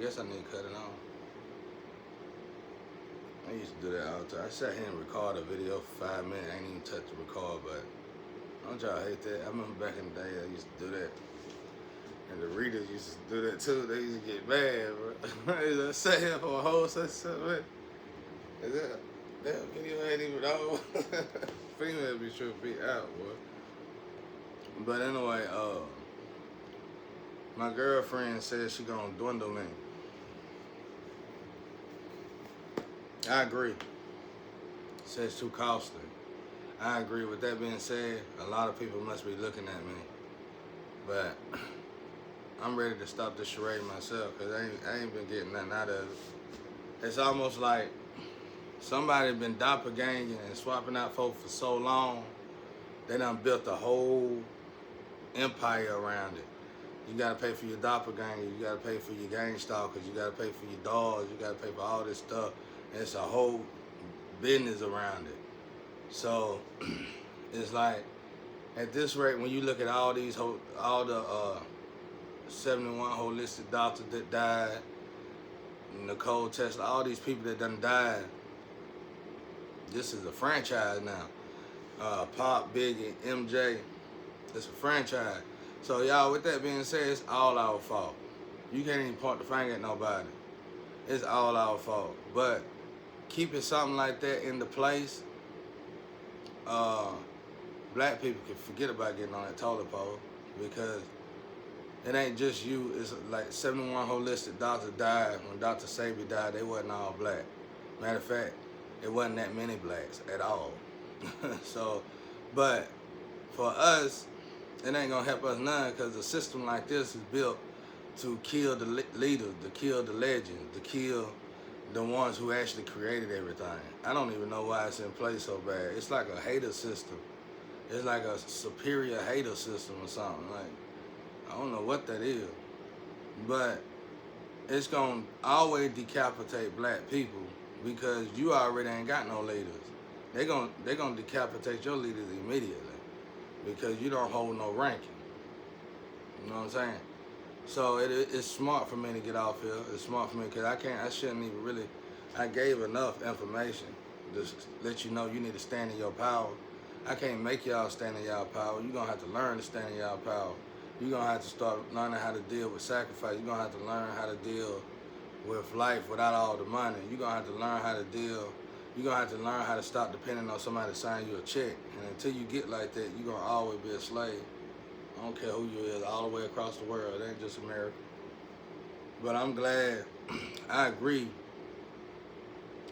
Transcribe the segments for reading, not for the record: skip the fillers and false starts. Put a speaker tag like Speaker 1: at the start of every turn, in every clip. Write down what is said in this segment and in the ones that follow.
Speaker 1: guess I need to cut it on. I used to do that all the time. I sat here and record a video for 5 minutes. I ain't even touch the record button. Don't y'all hate that? I remember back in the day I used to do that. And the readers used to do that too. They used to get mad, bro. They used to sit here for a whole man. That video ain't even over. Female be sure to be out, boy. But anyway, my girlfriend said she gonna dwindle me. I agree. Says it's too costly. I agree. With that being said, a lot of people must be looking at me. But I'm ready to stop the charade myself because I ain't been getting nothing out of it. It's almost like somebody been doppelganging and swapping out folk for so long, they done built a whole empire around it. You gotta pay for your doppelganger, you gotta pay for your gang stalkers, you gotta pay for your dogs, you gotta pay for all this stuff. And it's a whole business around it. So it's like, at this rate, when you look at all these, all the 71 holistic doctors that died, Nicole Tesla, all these people that done died, this is a franchise now. Pop, Biggie, MJ, it's a franchise. So y'all, with that being said, it's all our fault. You can't even point the finger at nobody. It's all our fault. But keeping something like that into place, black people can forget about getting on that toilet pole because it ain't just you. It's like 71 holistic doctors died. When Dr. Sabi died, they wasn't all black. Matter of fact, it wasn't that many blacks at all. So, but for us, it ain't gonna help us none because a system like this is built to kill the leaders, to kill the legends, to kill the ones who actually created everything. I don't even know why it's in place so bad. It's like a hater system. It's like a superior hater system or something. Like, I don't know what that is. But it's gonna always decapitate black people because you already ain't got no leaders. They're gonna decapitate your leaders immediately because you don't hold no ranking. You know what I'm saying? So it's smart for me to get off here. It's smart for me because I shouldn't even really, I gave enough information to let you know you need to stand in your power. I can't make y'all stand in y'all power. You're going to have to learn to stand in y'all power. You're going to have to start learning how to deal with sacrifice. You're going to have to learn how to deal with life without all the money. You're going to have to learn how to deal. You're going to have to learn how to stop depending on somebody to sign you a check. And until you get like that, you're going to always be a slave. I don't care who you is, all the way across the world. It ain't just America. But I'm glad. I agree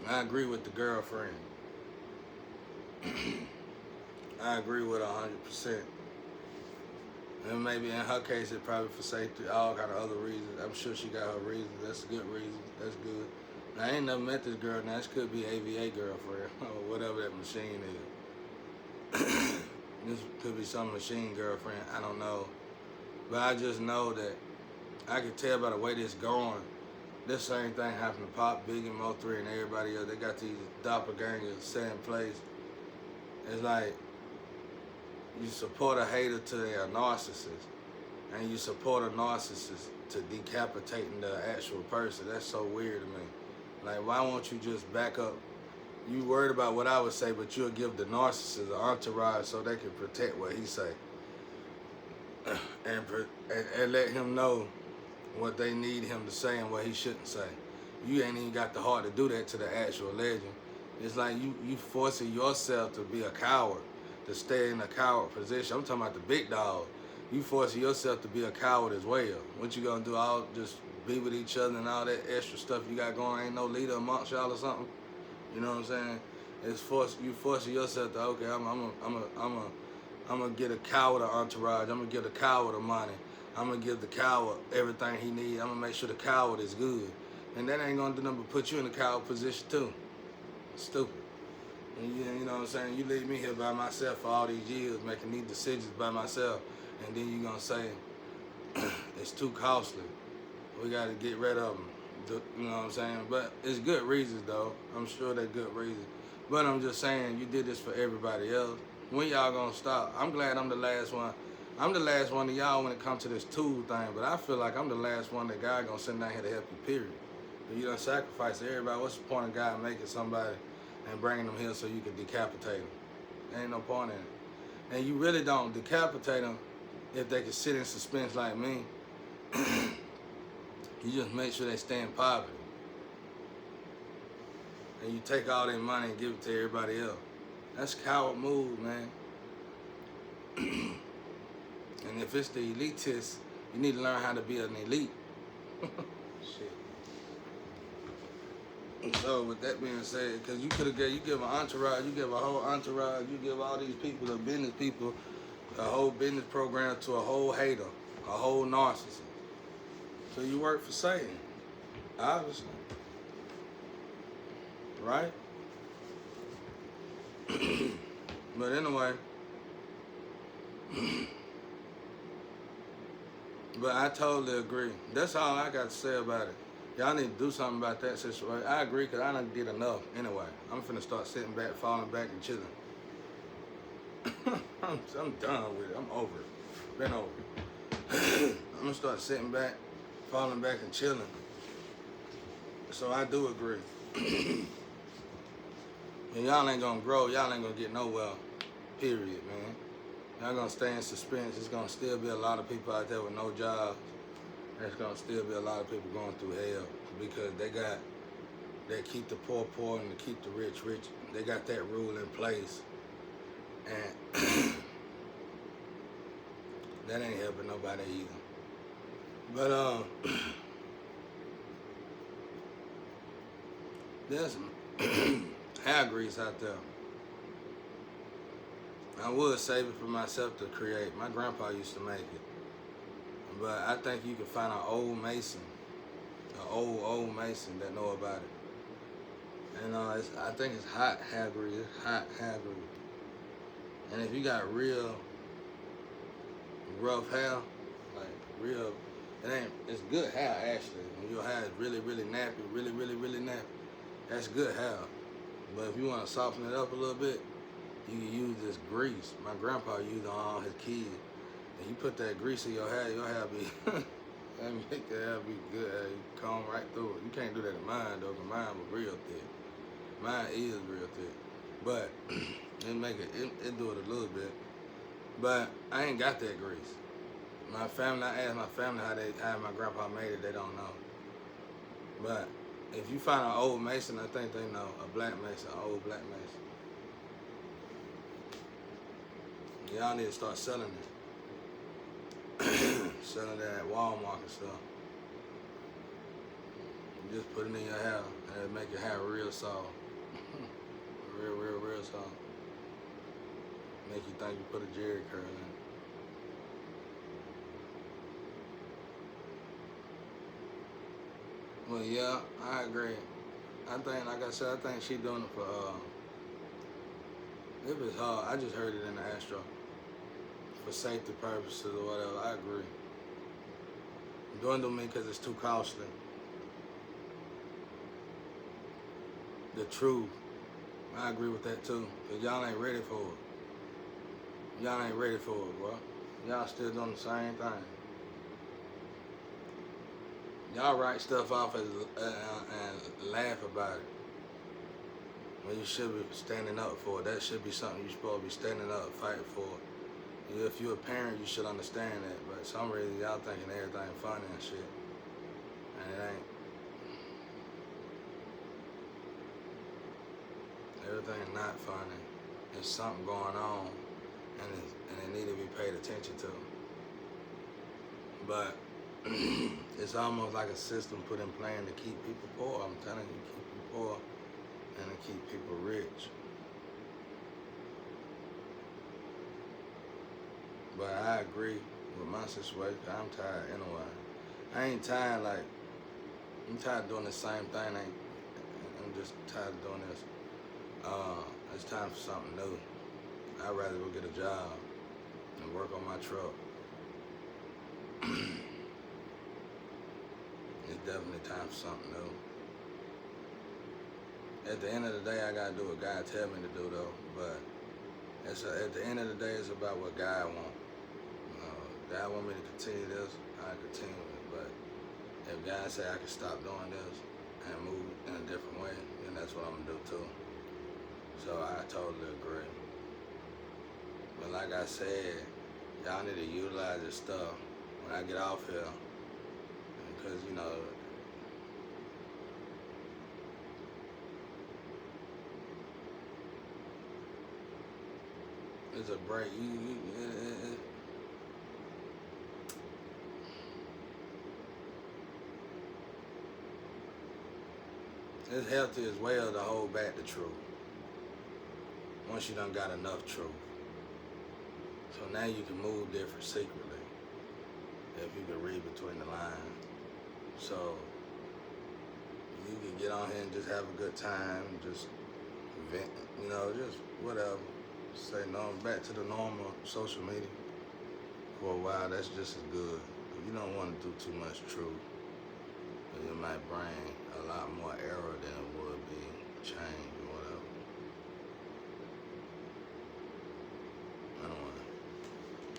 Speaker 1: with the girlfriend. I agree with her 100%. And maybe in her case, it probably for safety, all kind of other reasons. I'm sure she got her reasons. That's a good reason. That's good. I ain't never met this girl. Now, this could be AVA girlfriend or whatever that machine is. This could be some machine girlfriend. I don't know. But I just know that I can tell by the way this going, this same thing happened to Pop, Biggie, Mo3, and everybody else. They got these doppelgangers set in place. It's like you support a hater to their narcissist, and you support a narcissist to decapitating the actual person. That's so weird to me. Like, why won't you just back up? You worried about what I would say, but you'll give the narcissist an entourage so they can protect what he say. And let him know what they need him to say and what he shouldn't say. You ain't even got the heart to do that to the actual legend. It's like you forcing yourself to be a coward, to stay in a coward position. I'm talking about the big dog. You forcing yourself to be a coward as well. What you gonna do? All just be with each other and all that extra stuff you got going. Ain't no leader amongst y'all or something. You know what I'm saying? It's you forcing yourself to, okay, I'm gonna get a coward an entourage. I'm gonna give the coward the money. I'm gonna give the coward everything he needs. I'm gonna make sure the coward is good. And that ain't gonna do nothing but put you in a coward position too. Stupid. And you know what I'm saying? You leave me here by myself for all these years making these decisions by myself, and then you gonna say it's too costly. We gotta get rid of them. You know what I'm saying? But it's good reasons though. I'm sure they're good reasons. But I'm just saying, you did this for everybody else. When y'all gonna stop? I'm glad I'm the last one. I'm the last one of y'all when it comes to this tool thing, but I feel like I'm the last one that God gonna send down here to help you, period. If you done sacrifice everybody, what's the point of God making somebody and bringing them here so you can decapitate them? There ain't no point in it. And you really don't decapitate them if they can sit in suspense like me. You just make sure they stay in poverty. And you take all their money and give it to everybody else. That's a coward move, man. And if it's the elitists, you need to learn how to be an elite. Shit. So with that being said, because you could have you give an entourage, you give a whole entourage, you give all these people, the business people, a whole business program to a whole hater, a whole narcissist. So you work for Satan, obviously, right? But anyway, but I totally agree. That's all I got to say about it. Y'all need to do something about that situation. I agree, because I done did enough anyway. I'm finna start sitting back, falling back, and chilling. I'm done with it. I'm over it. Been over it. I'm gonna start sitting back, falling back, and chilling. So I do agree. And y'all ain't gonna grow. Y'all ain't gonna get nowhere. Period, man. Y'all gonna stay in suspense. It's gonna still be a lot of people out there with no jobs. There's gonna still be a lot of people going through hell because they keep the poor poor and they keep the rich rich. They got that rule in place, and that ain't helping nobody either. But there's some hair grease out there. I would save it for myself to create. My grandpa used to make it. But I think you can find an old mason, an old mason that know about it. And I think it's hot hair grease. It's hot hair grease. And if you got real rough hair, like real, it's good hair actually. When your hair is really, really nappy, really, really, really nappy, that's good hair. But if you want to soften it up a little bit, you can use this grease. My grandpa used it on all his kids. And you put that grease in your hair be, that make the hair be good. You comb right through it. You can't do that in mine though, because mine was real thick. Mine is real thick. But it do it a little bit. But I ain't got that grease. My family, I asked my family how my grandpa made it, they don't know. But if you find an old mason, I think they know. A black mason, an old black mason. Y'all need to start selling it. Selling that at Walmart and stuff. You just put it in your hair and it'll make your hair real soft. real soft. Make you think you put a Jerry curl in. Well, yeah, I agree. I think, like I said, I think she doing it for, if it's hard, I just heard it in the Astro. For safety purposes or whatever, I agree. Dwindle me because it's too costly. The truth, I agree with that too. Because y'all ain't ready for it. Y'all ain't ready for it, bro. Y'all still doing the same thing. Y'all write stuff off and laugh about it. When you should be standing up for it. That should be something you're supposed to be standing up, fighting for. If you're a parent, you should understand that. But for some reason, y'all thinking everything funny and shit. And it ain't. Everything's not funny. There's something going on. And it need to be paid attention to. But it's almost like a system put in place to keep people poor. I'm telling you, keep people poor and to keep people rich. But I agree with my situation. I'm tired anyway. I ain't tired like, I'm tired of doing the same thing. I'm just tired of doing this. It's time for something new. I'd rather go get a job and work on my truck. It's definitely time for something new. At the end of the day, I gotta do what God tell me to do though. But at the end of the day, it's about what God wants. God want me to continue this, I continue it. But if God say I can stop doing this and move in a different way, then that's what I'm gonna do too. So I totally agree. But like I said, y'all need to utilize this stuff when I get off here, because you know, it's a break. It's healthy as well to hold back the truth once you done got enough truth. So now you can move different secretly if you can read between the lines. So you can get on here and just have a good time, just vent, you know, just whatever. Say no, back to the normal social media for a while. That's just as good. You don't want to do too much truth, because it might bring a lot more error than it would be change.